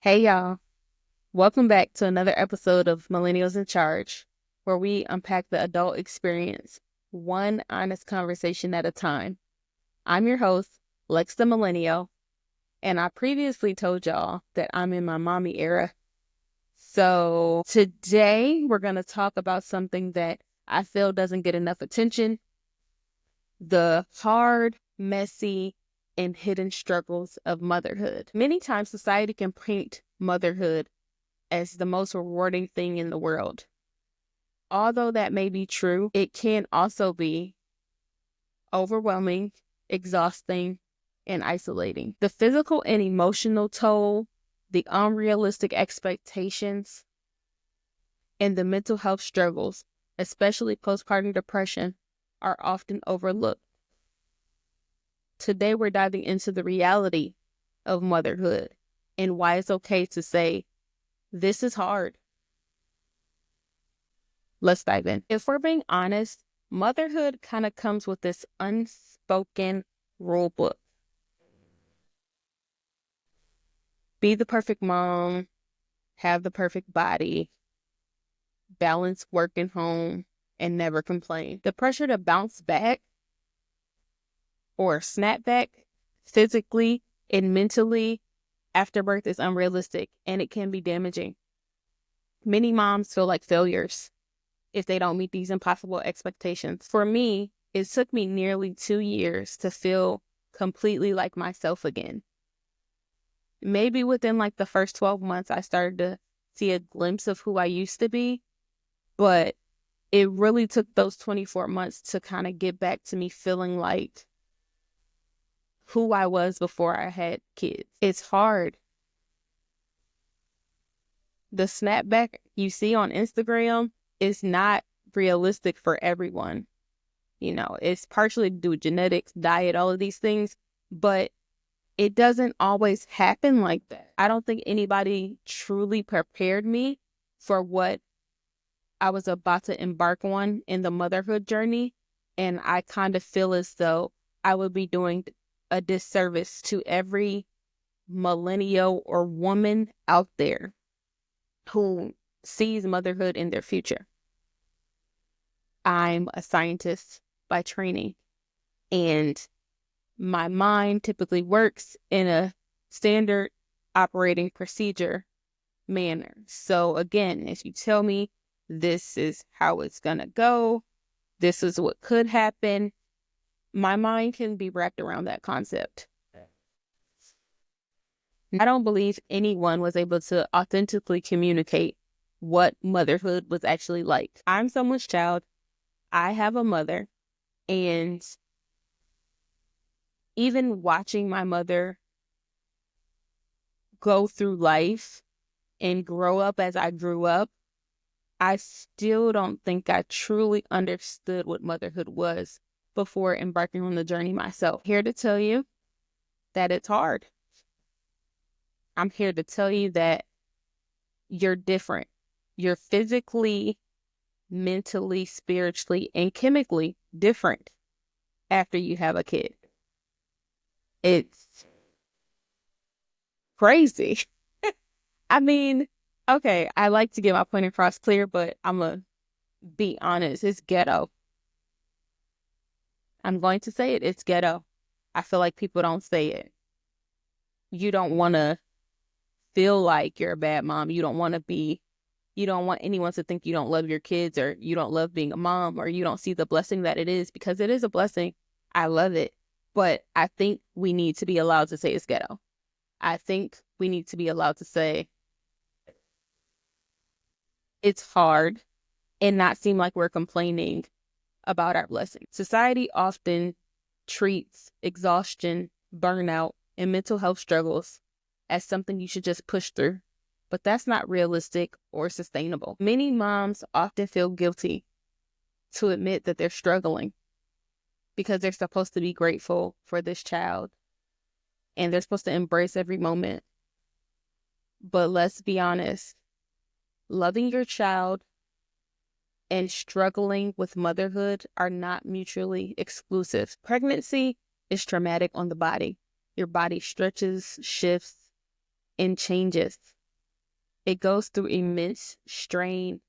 Hey y'all, welcome back to another episode of Millennials in Charge, where we unpack the adult experience, one honest conversation at a time. I'm your host, Lex the Millennial, and I previously told y'all that I'm in my mommy era. So today we're going to talk about something that I feel doesn't get enough attention: the hard, messy, and hidden struggles of motherhood. Many times society can paint motherhood as the most rewarding thing in the world. Although that may be true, it can also be overwhelming, exhausting, and isolating. The physical and emotional toll, the unrealistic expectations, and the mental health struggles, especially postpartum depression, are often overlooked. Today, we're diving into the reality of motherhood and why it's okay to say, this is hard. Let's dive in. If we're being honest, motherhood kind of comes with this unspoken rule book. Be the perfect mom, have the perfect body, balance work and home, and never complain. The pressure to bounce back or snap back physically and mentally after birth is unrealistic, and it can be damaging. Many moms feel like failures if they don't meet these impossible expectations. For me, it took me nearly 2 years to feel completely like myself again. Maybe within like the first 12 months, I started to see a glimpse of who I used to be, but it really took those 24 months to kind of get back to me feeling like who I was before I had kids. It's hard. The snapback you see on Instagram is not realistic for everyone. It's partially to do with genetics, diet, all of these things, but it doesn't always happen like that. I don't think anybody truly prepared me for what I was about to embark on in the motherhood journey. And I kind of feel as though I would be doing a disservice to every millennial or woman out there who sees motherhood in their future. I'm a scientist by training, and my mind typically works in a standard operating procedure manner. So again, if you tell me this is how it's going to go, this is what could happen, my mind can be wrapped around that concept. I don't believe anyone was able to authentically communicate what motherhood was actually like. I'm someone's child. I have a mother, and even watching my mother go through life and grow up as I grew up, I still don't think I truly understood what motherhood was before embarking on the journey myself. Here to tell you that it's hard. I'm here to tell you that you're different. You're physically, mentally, spiritually, and chemically different after you have a kid. It's crazy. I mean, okay, I like to get my point across clear, but I'm going to be honest. It's ghetto. I'm going to say it. It's ghetto. I feel like people don't say it. You don't want to feel like you're a bad mom. You don't want anyone to think you don't love your kids, or you don't love being a mom, or you don't see the blessing that it is, because it is a blessing. I love it. But I think we need to be allowed to say it's ghetto. I think we need to be allowed to say it's hard and not seem like we're complaining about our blessings. Society often treats exhaustion, burnout, and mental health struggles as something you should just push through, but that's not realistic or sustainable. Many moms often feel guilty to admit that they're struggling because they're supposed to be grateful for this child and they're supposed to embrace every moment. But let's be honest, loving your child and struggling with motherhood are not mutually exclusive. Pregnancy is traumatic on the body. Your body stretches, shifts, and changes. It goes through immense strain,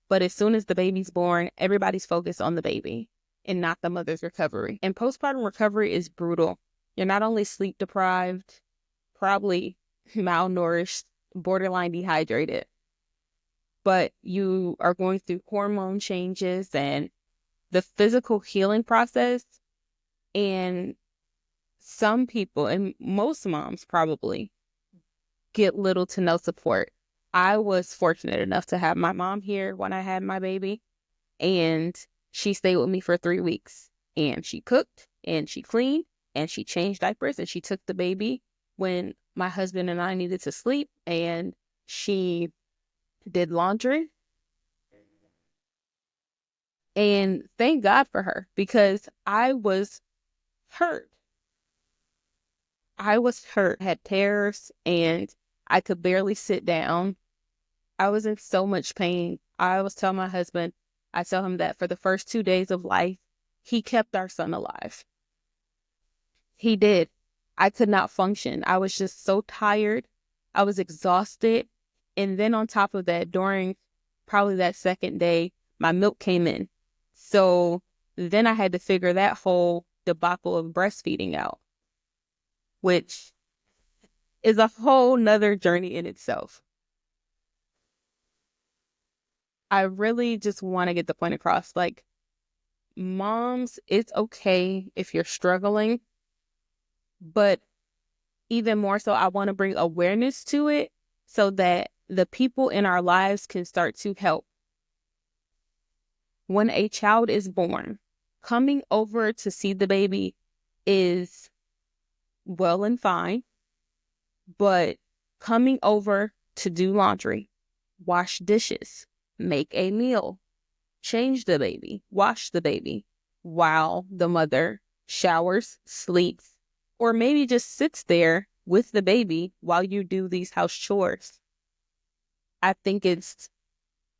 but as soon as the baby's born, everybody's focused on the baby and not the mother's recovery. And postpartum recovery is brutal. You're not only sleep deprived, probably malnourished, borderline dehydrated, but you are going through hormone changes and the physical healing process. And some people, and most moms probably, get little to no support. I was fortunate enough to have my mom here when I had my baby, and she stayed with me for 3 weeks. And she cooked, and she cleaned, and she changed diapers, and she took the baby when my husband and I needed to sleep, and she did laundry. And thank God for her, because I was hurt. Had tears, and I could barely sit down. I was in so much pain. I always tell my husband, I tell him that for the first 2 days of life, he kept our son alive. He did. I could not function. I was just so tired. I was exhausted. And then on top of that, during probably that second day, my milk came in. So then I had to figure that whole debacle of breastfeeding out, which is a whole nother journey in itself. I really just want to get the point across. Like, moms, it's okay if you're struggling, but even more so, I want to bring awareness to it so that the people in our lives can start to help. When a child is born, coming over to see the baby is well and fine, but coming over to do laundry, wash dishes, make a meal, change the baby, wash the baby while the mother showers, sleeps, or maybe just sits there with the baby while you do these house chores. I think it's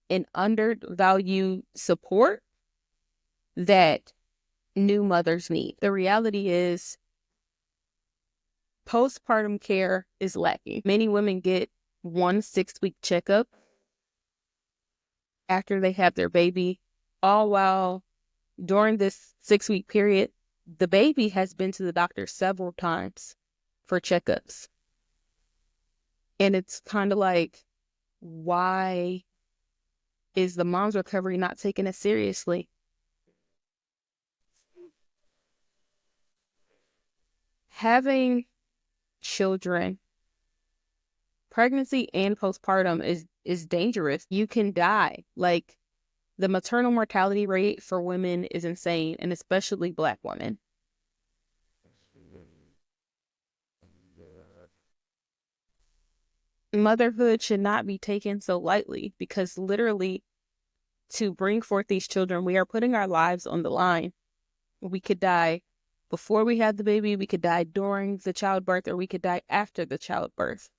an undervalued support that new mothers need. The reality is postpartum care is lacking. Many women get 1 6-week checkup after they have their baby, all while during this 6-week period, the baby has been to the doctor several times for checkups. And it's kind of like, why is the mom's recovery not taken as seriously? Having children, pregnancy and postpartum is dangerous. You can die. Like, the maternal mortality rate for women is insane, and especially Black women. Motherhood should not be taken so lightly, because literally, to bring forth these children, we are putting our lives on the line. We could die before we had the baby, we could die during the childbirth, or we could die after the childbirth.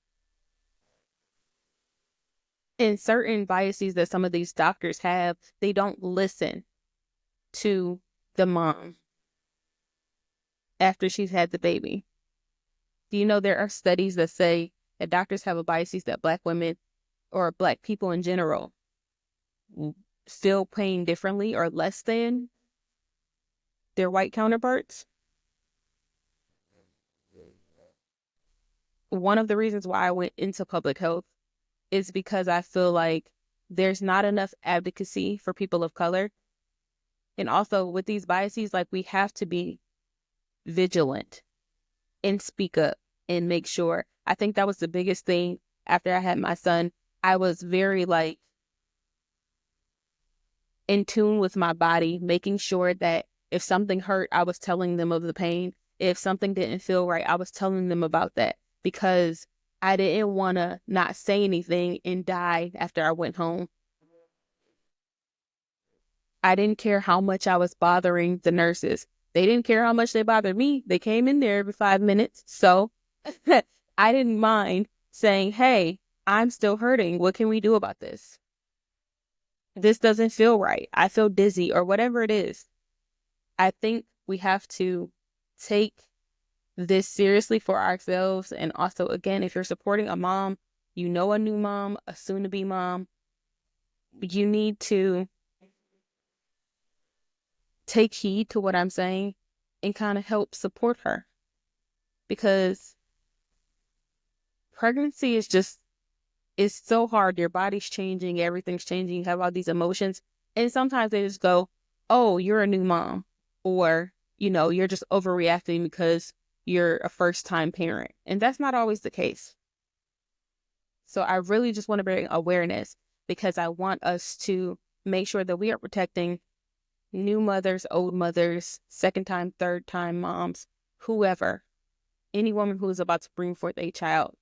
And certain biases that some of these doctors have, they don't listen to the mom after she's had the baby. Do you know there are studies that say that doctors have a biases that Black women or Black people in general feel pain differently or less than their white counterparts? One of the reasons why I went into public health is because I feel like there's not enough advocacy for people of color. And also with these biases, like, we have to be vigilant and speak up and make sure. I think that was the biggest thing after I had my son. I was very in tune with my body, making sure that if something hurt, I was telling them of the pain. If something didn't feel right, I was telling them about that, because I didn't want to not say anything and die after I went home. I didn't care how much I was bothering the nurses. They didn't care how much they bothered me. They came in there every 5 minutes. So I didn't mind saying, hey, I'm still hurting. What can we do about this? This doesn't feel right. I feel dizzy, or whatever it is. I think we have to take this seriously for ourselves. And also, again, if you're supporting a mom you know a new mom, a soon-to-be mom, you need to take heed to what I'm saying and kind of help support her. Because pregnancy it's so hard. Your body's changing, everything's changing, you have all these emotions. And sometimes they just go, oh, you're a new mom. Or, you're just overreacting because you're a first-time parent. And that's not always the case. So I really just want to bring awareness because I want us to make sure that we are protecting new mothers, old mothers, second-time, third-time moms, whoever, any woman who is about to bring forth a child.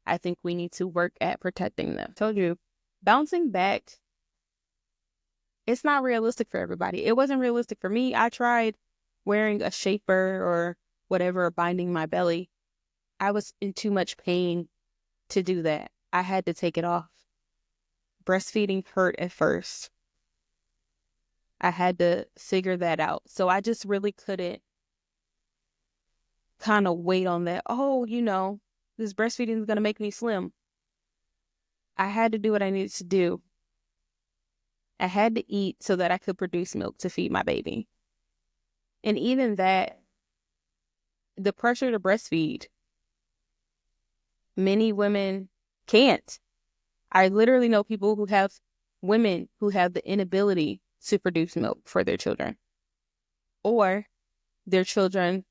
I think we need to work at protecting them. I told you, bouncing back, it's not realistic for everybody. It wasn't realistic for me. I tried wearing a shaper or whatever, binding my belly. I was in too much pain to do that. I had to take it off. Breastfeeding hurt at first. I had to figure that out. So I just really couldn't kind of wait on that. Oh, this breastfeeding is going to make me slim. I had to do what I needed to do. I had to eat so that I could produce milk to feed my baby. And even that, the pressure to breastfeed, many women can't. I literally know women who have the inability to produce milk for their children. Or their children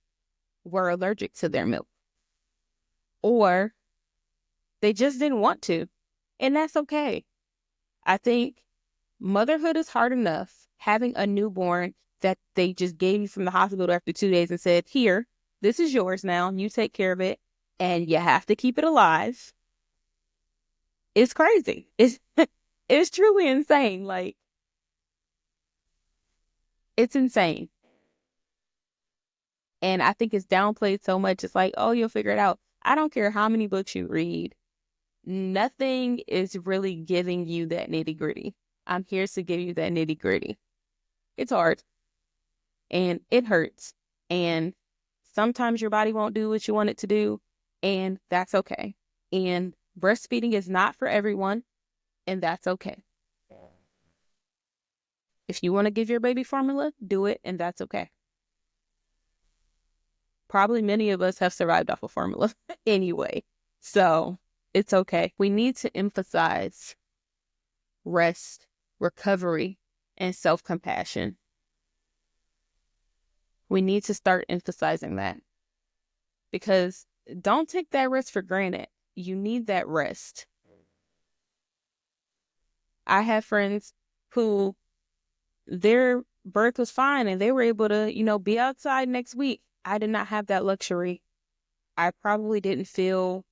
were allergic to their milk. Or they just didn't want to. And that's okay. I think motherhood is hard enough. Having a newborn that they just gave you from the hospital after 2 days and said, here, this is yours now. You take care of it. And you have to keep it alive. It's crazy. It's truly insane. Like, it's insane. And I think it's downplayed so much. It's like, oh, you'll figure it out. I don't care how many books you read. Nothing is really giving you that nitty gritty. I'm here to give you that nitty gritty. It's hard. And it hurts. And sometimes your body won't do what you want it to do. And that's okay. And breastfeeding is not for everyone. And that's okay. If you want to give your baby formula, do it. And that's okay. Probably many of us have survived off of formula anyway. So it's okay. We need to emphasize rest, recovery, and self-compassion. We need to start emphasizing that. Because don't take that rest for granted. You need that rest. I have friends who their birth was fine and they were able to, be outside next week. I did not have that luxury. I probably didn't feel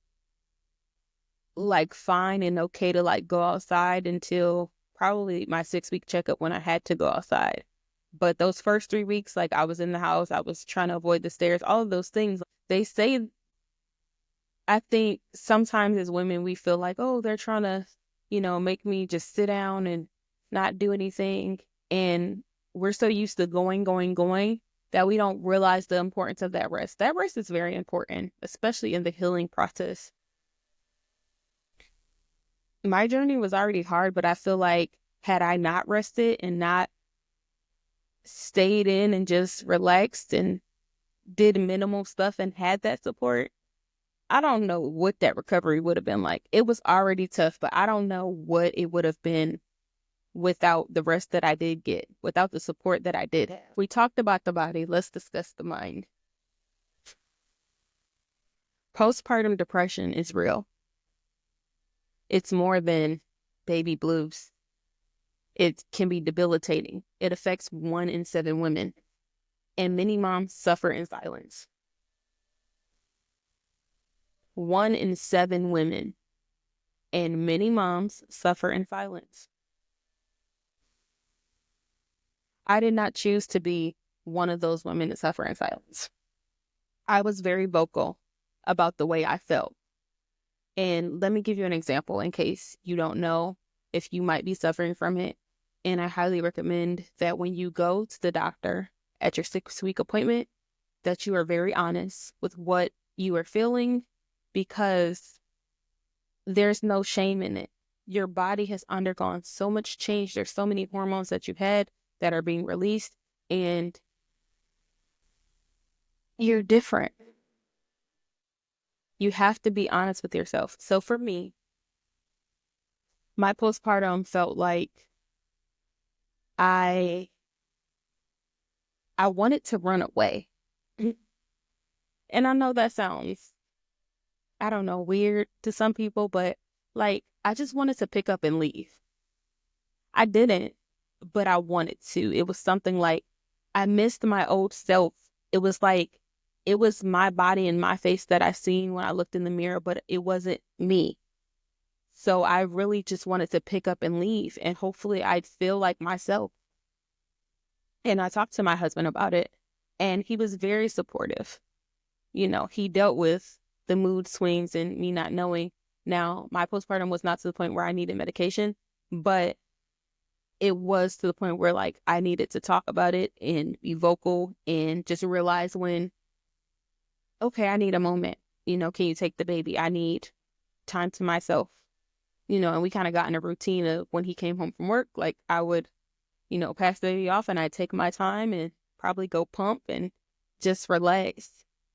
like fine and okay to like go outside until probably my 6-week checkup when I had to go outside. But those first 3 weeks, like I was in the house, I was trying to avoid the stairs, all of those things. They say, I think sometimes as women, we feel like, oh, they're trying to, make me just sit down and not do anything. And we're so used to going, that we don't realize the importance of that rest. That rest is very important, especially in the healing process. My journey was already hard, but I feel like had I not rested and not stayed in and just relaxed and did minimal stuff and had that support, I don't know what that recovery would have been like. It was already tough, but I don't know what it would have been without the rest that I did get, without the support that I did have. We talked about the body. Let's discuss the mind. Postpartum depression is real. It's more than baby blues. It can be debilitating. It affects 1 in 7 women, and many moms suffer in silence. 1 in 7 women, and many moms suffer in silence. I did not choose to be one of those women that suffer in silence. I was very vocal about the way I felt. And let me give you an example in case you don't know if you might be suffering from it. And I highly recommend that when you go to the doctor at your 6-week appointment, that you are very honest with what you are feeling, because there's no shame in it. Your body has undergone so much change. There's so many hormones that you've had that are being released, and you're different. You have to be honest with yourself. So for me, my postpartum felt like I I wanted to run away. And I know that sounds, I don't know, weird to some people, but like I just wanted to pick up and leave. I didn't, but I wanted to. It was something like I missed my old self. It was like it was my body and my face that I seen when I looked in the mirror, but it wasn't me. So I really just wanted to pick up and leave, and hopefully I'd feel like myself. And I talked to my husband about it, and he was very supportive. He dealt with the mood swings and me not knowing. Now, my postpartum was not to the point where I needed medication, but it was to the point where like I needed to talk about it and be vocal and just realize when, okay, I need a moment. Can you take the baby? I need time to myself. And we kind of got in a routine of when he came home from work, like I would, pass the baby off and I'd take my time and probably go pump and just relax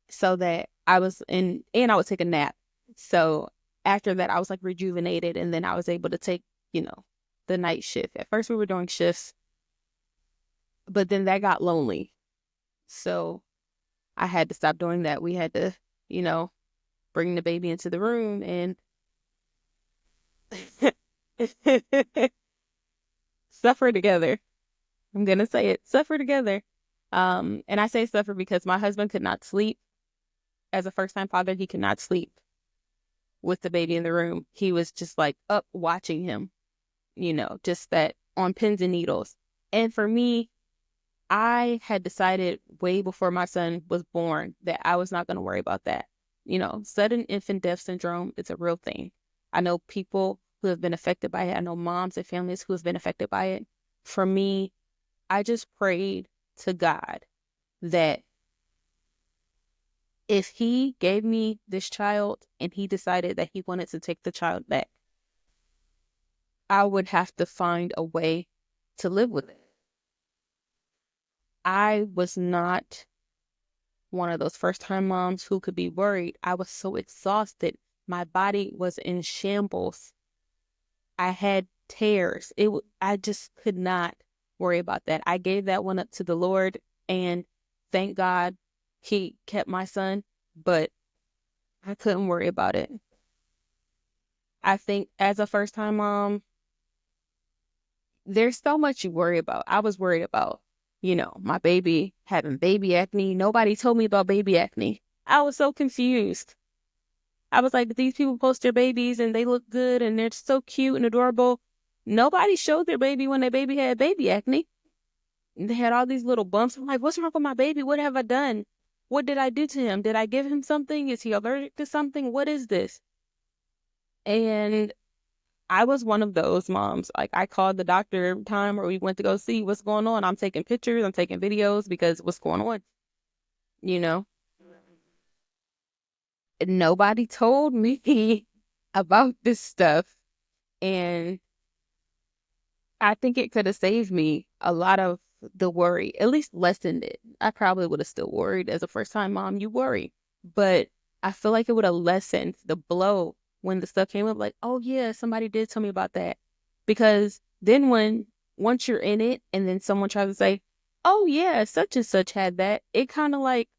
so that I was in, and I would take a nap. So after that, I was like rejuvenated, and then I was able to take, the night shift. At first we were doing shifts, but then that got lonely. So I had to stop doing that. We had to, bring the baby into the room and suffer together. I'm going to say it, suffer together. And I say suffer because my husband could not sleep. As a first-time father, he could not sleep with the baby in the room. He was just like up watching him, just that on pins and needles. And for me, I had decided way before my son was born that I was not going to worry about that. Sudden infant death syndrome is a real thing. I know people who have been affected by it. I know moms and families who have been affected by it. For me, I just prayed to God that if he gave me this child and he decided that he wanted to take the child back, I would have to find a way to live with it. I was not one of those first-time moms who could be worried. I was so exhausted. My body was in shambles. I had tears. I just could not worry about that. I gave that one up to the Lord, and thank God he kept my son, but I couldn't worry about it. I think as a first-time mom, there's so much you worry about. I was worried about, my baby having baby acne. Nobody told me about baby acne. I was so confused. I was like, these people post their babies and they look good and they're so cute and adorable. Nobody showed their baby when their baby had baby acne. And they had all these little bumps. I'm like, what's wrong with my baby? What have I done? What did I do to him? Did I give him something? Is he allergic to something? What is this? And I was one of those moms. Like I called the doctor every time where we went to go see what's going on. I'm taking pictures, I'm taking videos because what's going on, you know? Nobody told me about this stuff. And I think it could have saved me a lot of the worry, at least lessened it. I probably would have still worried as a first time mom. You worry, but I feel like it would have lessened the blow when the stuff came up. Like, oh yeah, somebody did tell me about that. Because then once you're in it and then someone tries to say, oh yeah, such and such had that, it kind of like,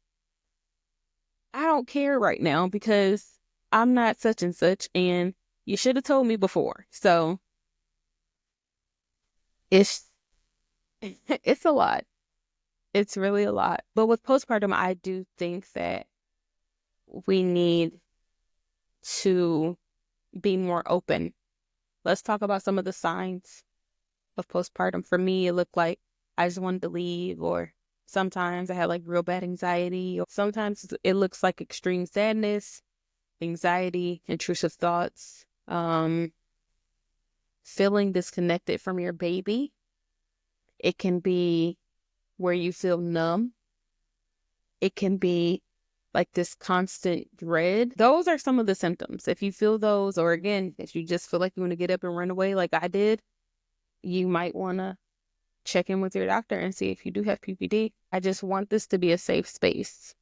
I don't care right now because I'm not such and such and you should have told me before. So it's it's a lot. It's really a lot. But with postpartum, I do think that we need to be more open. Let's talk about some of the signs of postpartum. For me, it looked like I just wanted to leave, or sometimes I had like real bad anxiety, or sometimes it looks like extreme sadness, anxiety, intrusive thoughts, feeling disconnected from your baby. It can be where you feel numb. It can be like this constant dread. Those are some of the symptoms. If you feel those, or again, if you just feel like you want to get up and run away like I did, you might want to check in with your doctor and see if you do have PPD. I just want this to be a safe space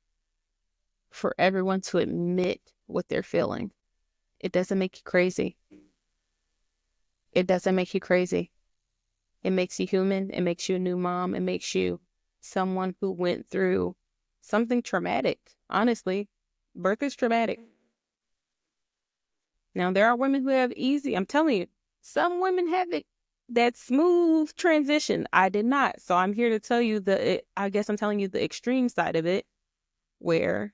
for everyone to admit what they're feeling. It doesn't make you crazy. It doesn't make you crazy. It makes you human. It makes you a new mom. It makes you someone who went through something traumatic. Honestly, birth is traumatic. Now, there are women who have easy, I'm telling you, some women have it, that smooth transition. I did not. So I'm here to tell you I guess I'm telling you the extreme side of it, where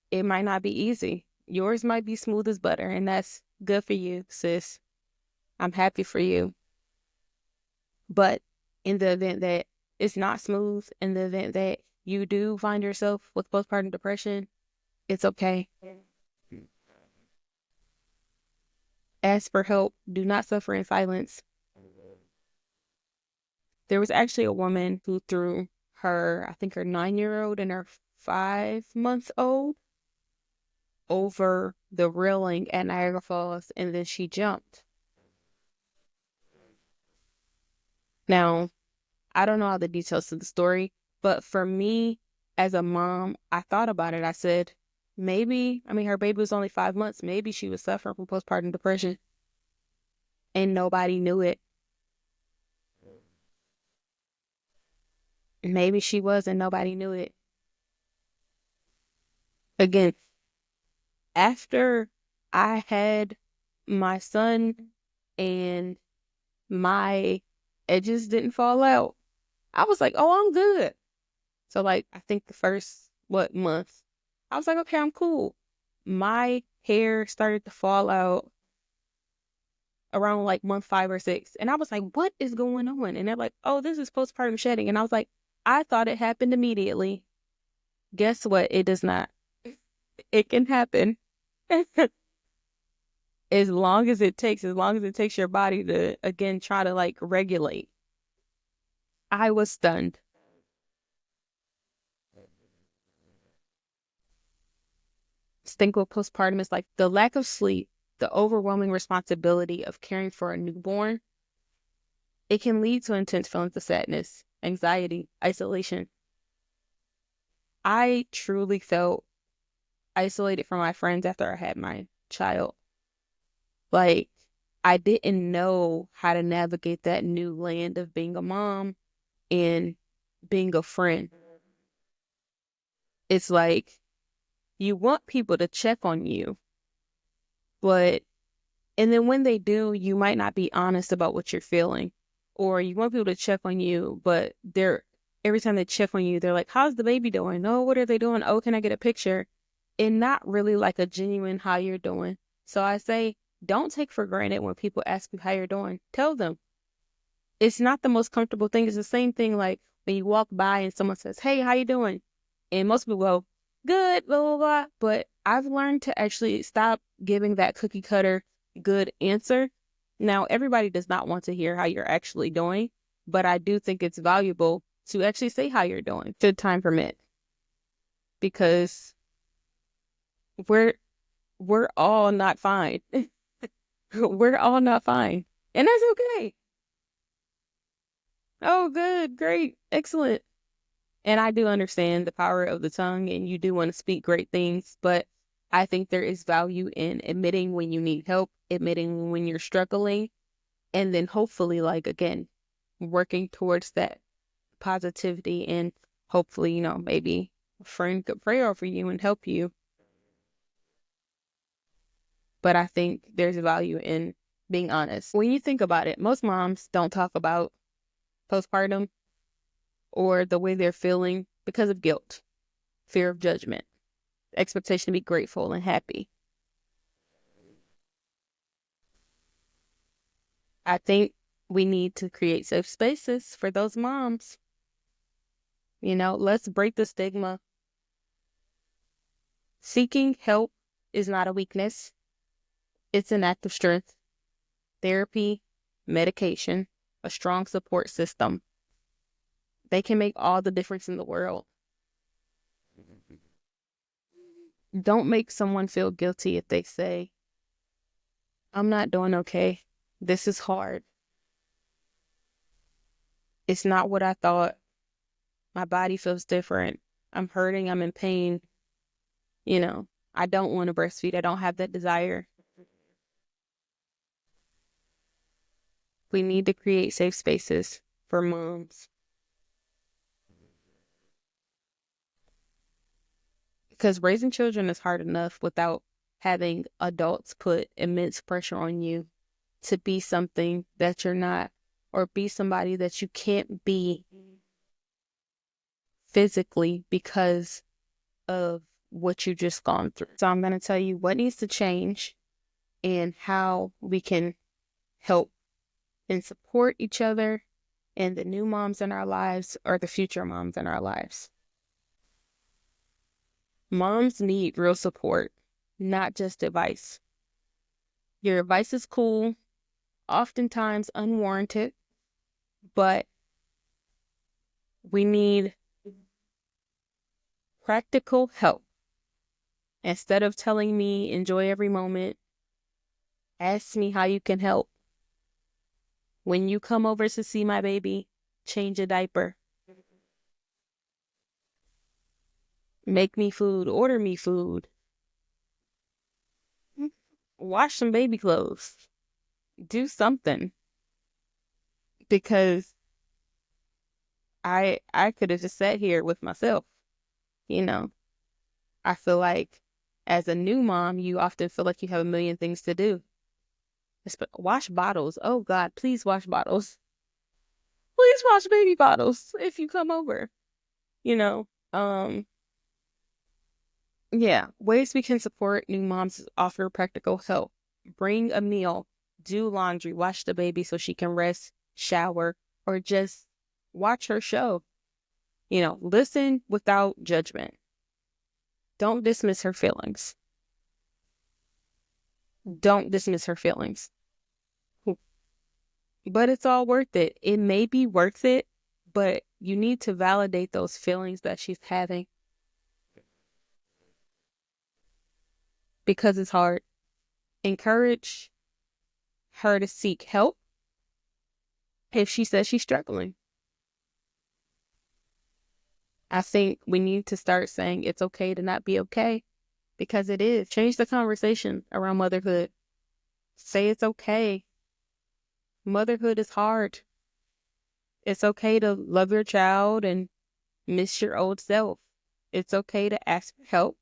it might not be easy. Yours might be smooth as butter, and that's good for you, sis. I'm happy for you. But in the event that it's not smooth, in the event that you do find yourself with postpartum depression, it's okay. Ask for help. Do not suffer in silence. There was actually a woman who threw I think her 9-year-old and her 5-month-old over the railing at Niagara Falls, and then she jumped. Now, I don't know all the details of the story, but for me, as a mom, I thought about it. I said, maybe, her baby was only 5 months. Maybe she was suffering from postpartum depression and nobody knew it. Maybe she was and nobody knew it. Again, after I had my son and my edges didn't fall out, I was like, oh, I'm good. So like, I think the first, month, I was like, okay, I'm cool. My hair started to fall out around like month 5 or 6. And I was like, what is going on? And they're like, oh, this is postpartum shedding. And I was like, I thought it happened immediately. Guess what? It does not. It can happen. As long as it takes your body to, again, try to like regulate. I was stunned. Think what postpartum is like. The lack of sleep, the overwhelming responsibility of caring for a newborn, it can lead to intense feelings of sadness, anxiety, isolation. I truly felt isolated from my friends after I had my child. Like, I didn't know how to navigate that new land of being a mom and being a friend. It's like, you want people to check on you, and then when they do, you might not be honest about what you're feeling. Or you want people to check on you, but every time they check on you, they're like, how's the baby doing? Oh, what are they doing? Oh, can I get a picture? And not really like a genuine how you're doing. So I say, don't take for granted when people ask you how you're doing. Tell them. It's not the most comfortable thing. It's the same thing like when you walk by and someone says, hey, how you doing? And most people go, good, blah, blah, blah. But I've learned to actually stop giving that cookie cutter good answer. Now, everybody does not want to hear how you're actually doing, but I do think it's valuable to actually say how you're doing, should time permit. Because we're all not fine. We're all not fine. And that's okay. Oh, good, great, excellent. And I do understand the power of the tongue, and you do want to speak great things, but I think there is value in admitting when you need help, admitting when you're struggling, and then hopefully, like, again, working towards that positivity, and hopefully, maybe a friend could pray over you and help you. But I think there's value in being honest. When you think about it, most moms don't talk about postpartum or the way they're feeling because of guilt, fear of judgment, expectation to be grateful and happy. I think we need to create safe spaces for those moms. Let's break the stigma. Seeking help is not a weakness. It's an act of strength. Therapy, medication, a strong support system. They can make all the difference in the world. Don't make someone feel guilty if they say, I'm not doing okay. This is hard. It's not what I thought. My body feels different. I'm hurting. I'm in pain. I don't want to breastfeed. I don't have that desire. We need to create safe spaces for moms. Because raising children is hard enough without having adults put immense pressure on you to be something that you're not, or be somebody that you can't be physically because of what you just gone through. So I'm going to tell you what needs to change and how we can help and support each other and the new moms in our lives or the future moms in our lives. Moms need real support, not just advice. Your advice is cool, oftentimes unwarranted, but we need practical help. Instead of telling me, enjoy every moment, ask me how you can help. When you come over to see my baby, change a diaper. Make me food, order me food. Wash some baby clothes. Do something. Because I could have just sat here with myself. I feel like as a new mom, you often feel like you have a million things to do. Wash bottles. Oh God, please wash bottles. Please wash baby bottles if you come over. Yeah, ways we can support new moms is offer practical help. Bring a meal, do laundry, watch the baby so she can rest, shower, or just watch her show. Listen without judgment. Don't dismiss her feelings. Don't dismiss her feelings. But it's all worth it. It may be worth it, but you need to validate those feelings that she's having. Because it's hard. Encourage her to seek help if she says she's struggling. I think we need to start saying it's okay to not be okay, because it is. Change the conversation around motherhood. Say it's okay. Motherhood is hard. It's okay to love your child and miss your old self. It's okay to ask for help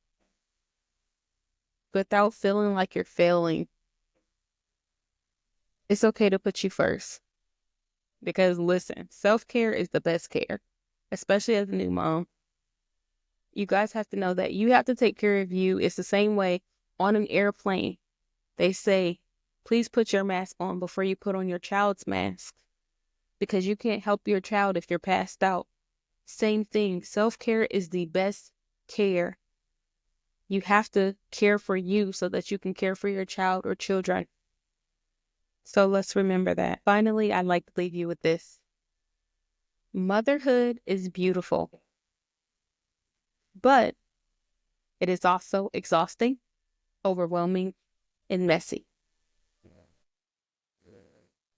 without feeling like you're failing. It's okay to put you first. Because listen, self-care is the best care, especially as a new mom. You guys have to know that you have to take care of you. It's the same way on an airplane. They say, please put your mask on before you put on your child's mask, because you can't help your child if you're passed out. Same thing. Self-care is the best care. You have to care for you so that you can care for your child or children. So let's remember that. Finally, I'd like to leave you with this. Motherhood is beautiful, but it is also exhausting, overwhelming, and messy.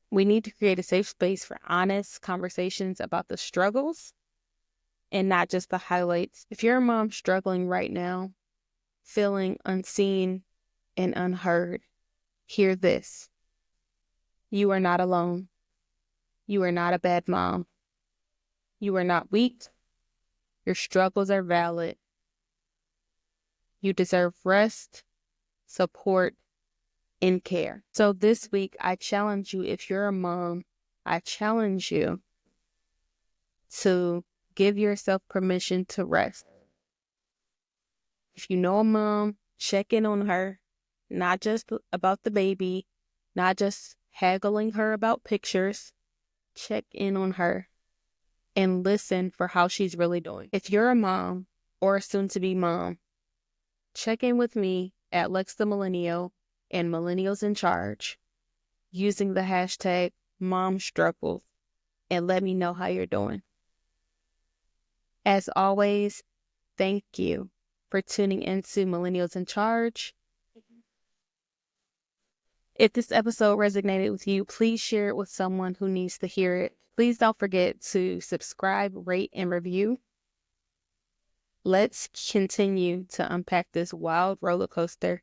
We need to create a safe space for honest conversations about the struggles and not just the highlights. If you're a mom struggling right now, feeling unseen and unheard, hear this. You are not alone. You are not a bad mom. You are not weak. Your struggles are valid. You deserve rest, support, and care. So this week, I challenge you, if you're a mom, I challenge you to give yourself permission to rest. If you know a mom, check in on her, not just about the baby, not just haggling her about pictures. Check in on her and listen for how she's really doing. If you're a mom or a soon-to-be mom, check in with me at Lex the Millennial and Millennials in Charge using the hashtag #MomStruggle and let me know how you're doing. As always, thank you for tuning into Millennials in Charge. If this episode resonated with you, please share it with someone who needs to hear it. Please don't forget to subscribe, rate, and review. Let's continue to unpack this wild roller coaster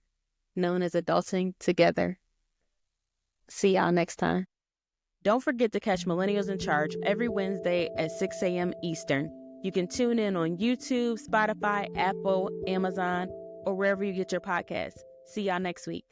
known as adulting together. See y'all next time. Don't forget to catch Millennials in Charge every Wednesday at 6 a.m. Eastern. You can tune in on YouTube, Spotify, Apple, Amazon, or wherever you get your podcasts. See y'all next week.